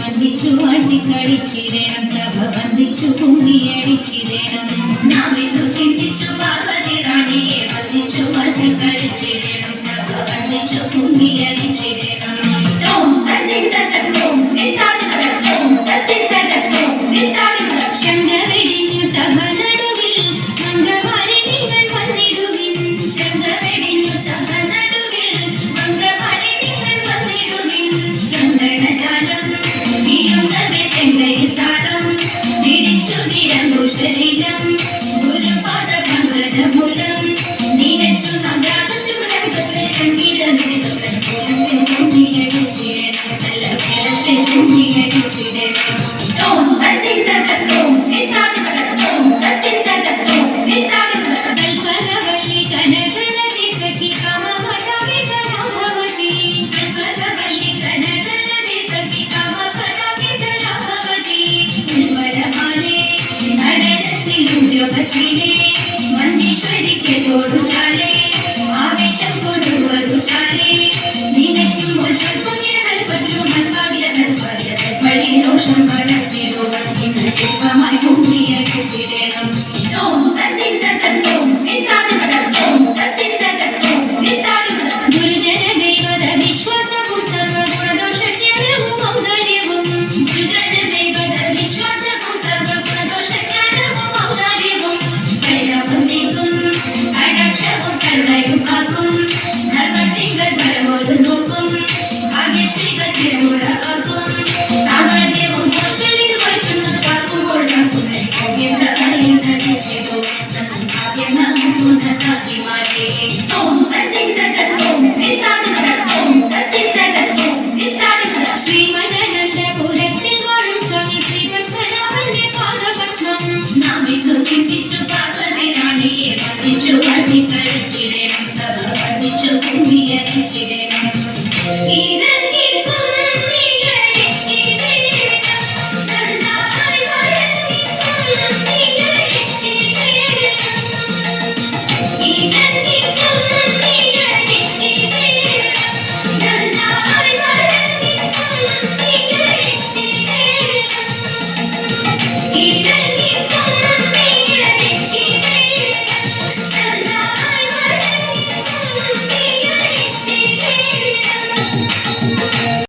വന്ദിച്ചു ആട്ടിക്കളിച്ചിടണം സഭ വന്ദിച്ചു കുമ്മിയടിച്ചിടണം നാം ഇന്നു ചിന്തിച്ചു പാർവതി റാണിയെ വന്ദിച്ചു ആട്ടിക്കളിച്ചിടണം സഭ വന്ദിച്ചു കുമ്മിയടിച്ചിടണം ശങ്കവെടിഞ്ഞു സഭ നടുവിൽ മംഗമാരി നിങ്ങൾ വന്നിടുവിൻ ശങ്കവെടിഞ്ഞു സഭ നടുവിൽ മംഗമാരി നിങ്ങൾ വന്നിടുവിൻ കങ്കണജാലം വീഴുന്നവേ തെങ്കയിൽ താളം പിടിച്ചു നിരഘോഷലീലം ഗുരുപാദ പങ്കജമൂലം നീനച്ചു നാം രാഗത്തിൽ മൃഗത്തിൽ സംഗീതമിടുന്നവൻ കുമ്മിയടിച്ചിടണം നല്ല കേരളത്തിൽ കുമ്മിയടിച്ചിടണം കൽപ്പകവല്ലി കനകലതി സഖി കാമപദാവിതലാഭവതി കൽപ്പകവല്ലി കനകലതി സഖി കാമപദാവിതലാഭവതി നിർമ്മലമാലേ നടനത്തിൽ ഉദ്യോഗശീലേ മഞ്ചീശ്വരിക്ക് തോടുചാലേ ആവേശം കൊടുവതു ചാലേ നിനക്കും ഉൾച്ചൊൽക്കുഞ്ഞിന കൽപ്പദ്രു മൻപാകിര കൽപ്പാകിര കൽപ്പലി ദോഷം പടത്തിടുവൻ ഇന്ന് ശില്പമായി ഭൂമി